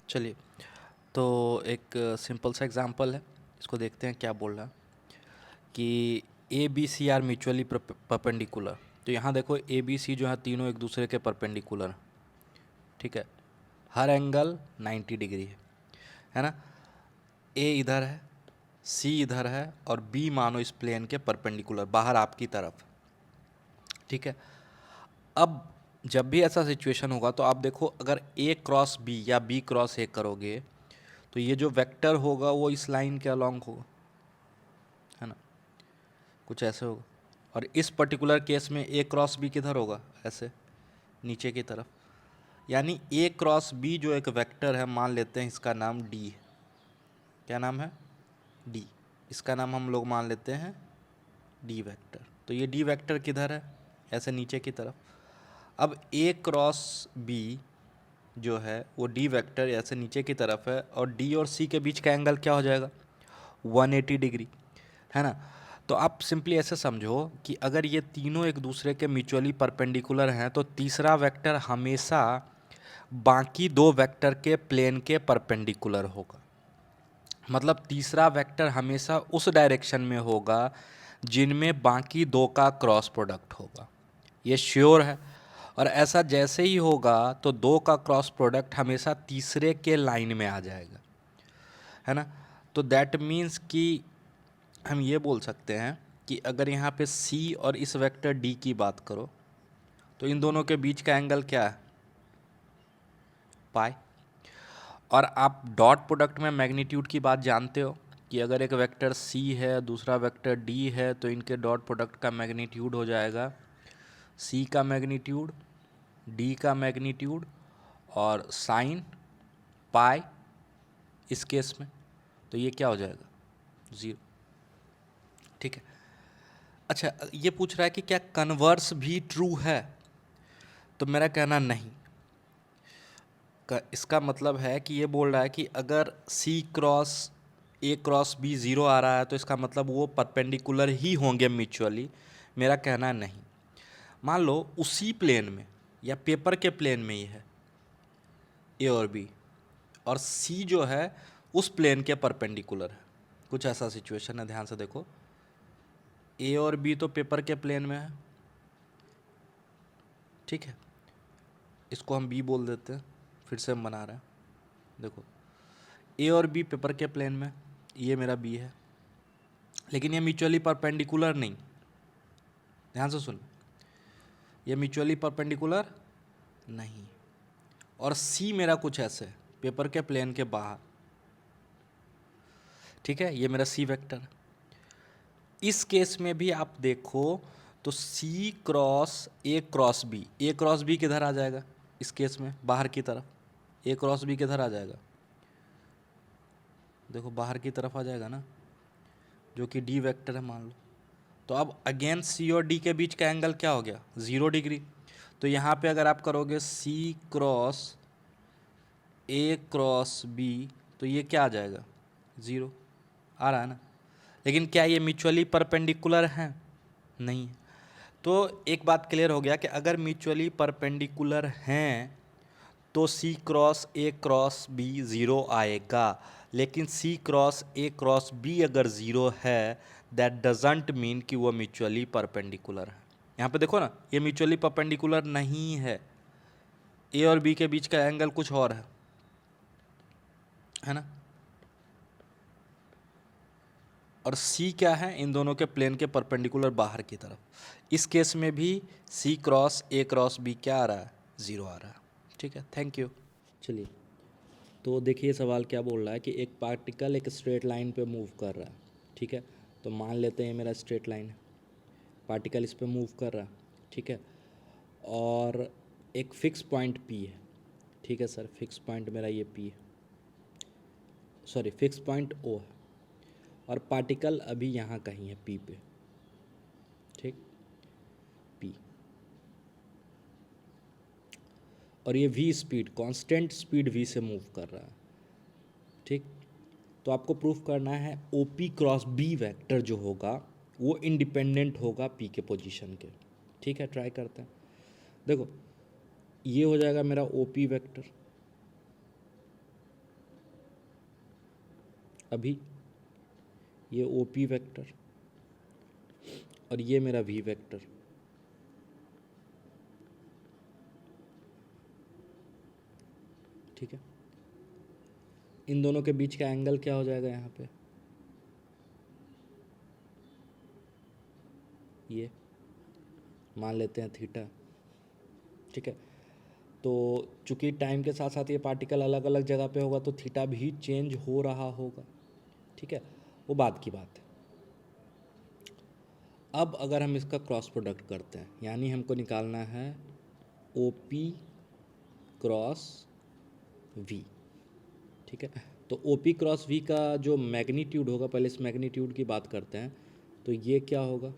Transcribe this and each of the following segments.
चलिए, तो एक सिंपल सा एग्जांपल है, इसको देखते हैं क्या बोल रहा है कि A B C are mutually perpendicular. तो यहाँ देखो ए बी सी जो है तीनों एक दूसरे के परपेंडिकुलर, ठीक है। हर एंगल 90 डिग्री है ना। ए इधर है, सी इधर है और बी मानो इस प्लेन के परपेंडिकुलर बाहर आपकी तरफ, ठीक है। अब जब भी ऐसा सिचुएशन होगा तो आप देखो, अगर ए क्रॉस बी या बी क्रॉस ए करोगे तो ये जो वेक्टर होगा वो इस लाइन के अलोंग होगा, है ना, कुछ ऐसे होगा। और इस पर्टिकुलर केस में ए क्रॉस बी किधर होगा, ऐसे नीचे की तरफ। यानी ए क्रॉस बी जो एक वेक्टर है, मान लेते हैं इसका नाम डी है। क्या नाम है? डी। इसका नाम हम लोग मान लेते हैं डी वेक्टर। तो ये डी वेक्टर किधर है, ऐसे नीचे की तरफ। अब ए क्रॉस बी जो है वो डी वेक्टर ऐसे नीचे की तरफ है, और डी और सी के बीच का एंगल क्या हो जाएगा, 180 डिग्री, है ना। तो आप सिंपली ऐसे समझो कि अगर ये तीनों एक दूसरे के म्यूचुअली परपेंडिकुलर हैं तो तीसरा वेक्टर हमेशा बाकी दो वेक्टर के प्लेन के परपेंडिकुलर होगा। मतलब तीसरा वेक्टर हमेशा उस डायरेक्शन में होगा जिनमें बाकी दो का क्रॉस प्रोडक्ट होगा, ये श्योर है। और ऐसा जैसे ही होगा तो दो का क्रॉस प्रोडक्ट हमेशा तीसरे के लाइन में आ जाएगा, है ना। तो दैट मीन्स कि हम ये बोल सकते हैं कि अगर यहाँ पे सी और इस वेक्टर डी की बात करो तो इन दोनों के बीच का एंगल क्या है, पाई। और आप डॉट प्रोडक्ट में मैग्नीट्यूड की बात जानते हो कि अगर एक वेक्टर सी है दूसरा वेक्टर डी है तो इनके डॉट प्रोडक्ट का मैग्नीट्यूड हो जाएगा सी का मैग्नीट्यूड, डी का मैग्नीट्यूड और साइन पाई इस केस में। तो ये क्या हो जाएगा, ज़ीरो, ठीक है। अच्छा, ये पूछ रहा है कि क्या कन्वर्स भी ट्रू है, तो मेरा कहना नहीं। इसका मतलब है कि ये बोल रहा है कि अगर C cross A cross B zero आ रहा है तो इसका मतलब वो परपेंडिकुलर ही होंगे म्यूचुअली। मेरा कहना नहीं। मान लो उसी प्लेन में या पेपर के प्लेन में ही है ए और बी, और सी जो है उस प्लेन के परपेंडिकुलर है। कुछ ऐसा सिचुएशन है, ध्यान से देखो। ए और बी तो पेपर के प्लेन में है, ठीक है। इसको हम बी बोल देते हैं, फिर से हम बना रहे हैं। देखो, ए और बी पेपर के प्लेन में, ये मेरा बी है, लेकिन ये म्यूचुअली परपेंडिकुलर नहीं। ध्यान से सुन, ये म्यूचुअली परपेंडिकुलर नहीं। और सी मेरा कुछ ऐसे पेपर के प्लेन के बाहर, ठीक है। ये मेरा सी वेक्टर है। इस केस में भी आप देखो तो सी क्रॉस बी, ए क्रॉस बी किधर आ जाएगा इस केस में, बाहर की तरफ। ए क्रॉस बी किधर आ जाएगा, देखो बाहर की तरफ आ जाएगा ना, जो कि डी वेक्टर है मान लो। तो अब अगेन सी और डी के बीच का एंगल क्या हो गया, 0 डिग्री। तो यहाँ पे अगर आप करोगे सी क्रॉस ए क्रॉस बी तो ये क्या आ जाएगा, 0 आ रहा है ना। लेकिन क्या ये म्यूचुअली परपेंडिकुलर हैं, नहीं है। तो एक बात क्लियर हो गया कि अगर म्यूचुअली परपेंडिकुलर हैं तो C cross A cross B zero आएगा। लेकिन C cross A cross B अगर ज़ीरो है दैट डजंट मीन कि वो म्यूचुअली परपेंडिकुलर है। यहाँ पे देखो ना, ये म्यूचुअली परपेंडिकुलर नहीं है, ए और बी के बीच का एंगल कुछ और है ना। और सी क्या है, इन दोनों के प्लेन के परपेंडिकुलर बाहर की तरफ। इस केस में भी सी क्रॉस ए क्रॉस बी क्या आ रहा है, ज़ीरो आ रहा है, ठीक है। Thank you. चलिए, तो देखिए सवाल क्या बोल रहा है कि एक पार्टिकल एक स्ट्रेट लाइन पे मूव कर रहा है, ठीक है। तो मान लेते हैं मेरा स्ट्रेट लाइन है, पार्टिकल इस पे मूव कर रहा है, ठीक है। और एक फिक्स पॉइंट पी है, ठीक है सर। फिक्स पॉइंट मेरा ये पी है, सॉरी फिक्स पॉइंट ओ है। और पार्टिकल अभी यहाँ कहीं है पी पे, ठीक, पी। और ये V speed, constant speed V से मूव कर रहा है, ठीक। तो आपको प्रूफ करना है O P cross B vector जो होगा वो इंडिपेंडेंट होगा पी के पोजीशन के, ठीक है। ट्राई करते हैं। देखो, ये हो जाएगा मेरा ओ पी वेक्टर, अभी ये ओ पी वैक्टर और ये मेरा वी वैक्टर, ठीक है। इन दोनों के बीच का एंगल क्या हो जाएगा यहाँ पे, ये मान लेते हैं थीटा, ठीक है। तो चूंकि टाइम के साथ साथ ये पार्टिकल अलग अलग जगह पे होगा तो थीटा भी चेंज हो रहा होगा, ठीक है, वो बाद की बात है। अब अगर हम इसका क्रॉस प्रोडक्ट करते हैं, यानी हमको निकालना है ओ पी क्रॉस वी, ठीक है। तो ओ पी क्रॉस वी का जो मैग्नीट्यूड होगा, पहले इस मैग्नीट्यूड की बात करते हैं, तो ये क्या होगा,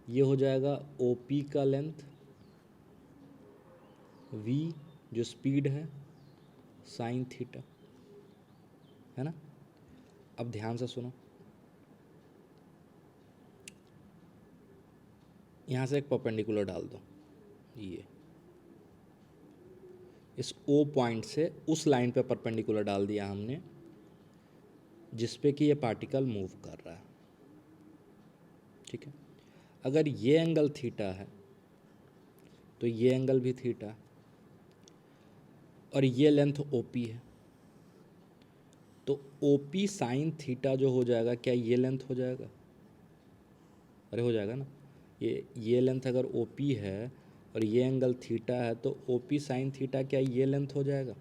ये हो जाएगा ओ पी का लेंथ, वी जो स्पीड है, साइन थीटा, है ना। अब ध्यान से सुनो, यहाँ से एक परपेंडिकुलर डाल दो, ये इस ओ पॉइंट से उस लाइन पे परपेंडिकुलर डाल दिया हमने जिस पे कि ये पार्टिकल मूव कर रहा है, ठीक है। अगर ये एंगल थीटा है तो ये एंगल भी थीटा है, और ये लेंथ ओ पी है, तो ओ पी साइन थीटा जो हो जाएगा, क्या ये लेंथ हो जाएगा, अरे हो जाएगा ना। ये लेंथ अगर ओ पी है और ये एंगल थीटा है तो ओ पी साइन थीटा क्या ये लेंथ हो जाएगा।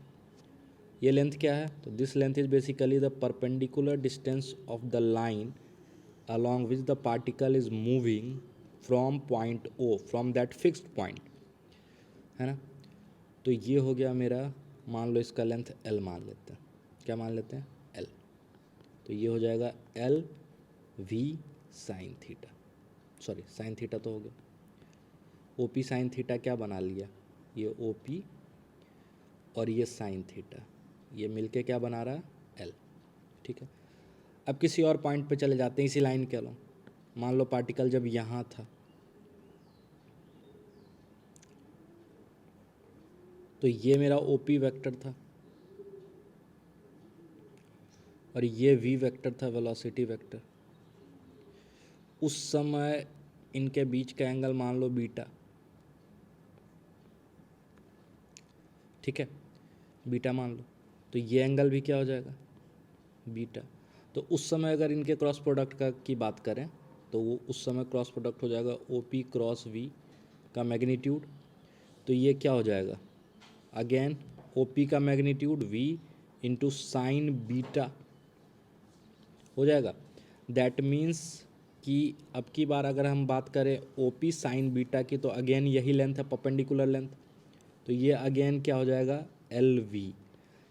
ये लेंथ क्या है, तो this length is basically the perpendicular distance of the line along which the particle is moving from point O, from that fixed point, है ना। तो ये हो गया मेरा, मान लो इसका लेंथ L मान लेते हैं, क्या मान लेते हैं, L। तो ये हो जाएगा L V sine theta, sorry sine theta तो हो गया, ओ पी साइन थीटा क्या बना लिया, ये ओ पी और ये साइन थीटा, ये मिलके क्या बना रहा है L, ठीक है। अब किसी और पॉइंट पे चले जाते हैं, इसी लाइन के लो, मान लो पार्टिकल जब यहाँ था तो ये मेरा ओ पी वेक्टर था और ये वी वेक्टर था, वेलोसिटी वेक्टर। उस समय इनके बीच का एंगल मान लो बीटा, ठीक है, बीटा मान लो, तो ये एंगल भी क्या हो जाएगा, बीटा। तो उस समय अगर इनके क्रॉस प्रोडक्ट का की बात करें तो वो उस समय क्रॉस प्रोडक्ट हो जाएगा ओ पी क्रॉस वी का मैग्नीट्यूड, तो ये क्या हो जाएगा, अगेन ओ पी का magnitude V into sine beta हो जाएगा। दैट मीन्स कि अब की बार अगर हम बात करें ओ पी साइन बीटा की, तो अगेन यही लेंथ है, परपेंडिकुलर लेंथ, तो ये अगेन क्या हो जाएगा, एल वी।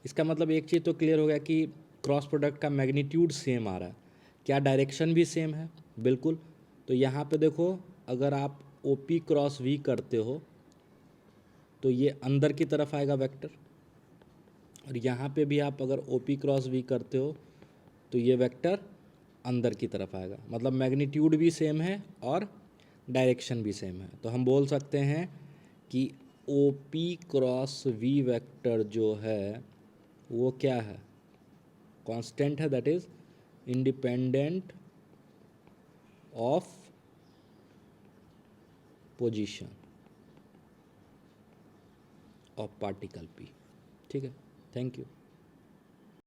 इसका मतलब एक चीज़ तो क्लियर हो गया कि क्रॉस प्रोडक्ट का मैग्नीट्यूड सेम आ रहा है, क्या डायरेक्शन भी सेम है, बिल्कुल। तो यहाँ पे देखो, अगर आप ओ पी क्रॉस वी करते हो तो ये अंदर की तरफ आएगा वेक्टर, और यहाँ पे भी आप अगर ओ पी क्रॉस वी करते हो तो ये वेक्टर अंदर की तरफ आएगा, मतलब मैग्नीट्यूड भी सेम है और डायरेक्शन भी सेम है। तो हम बोल सकते हैं कि O P cross V vector जो है वो क्या है, कांस्टेंट है, that is independent of position of particle P, ठीक है। Thank you.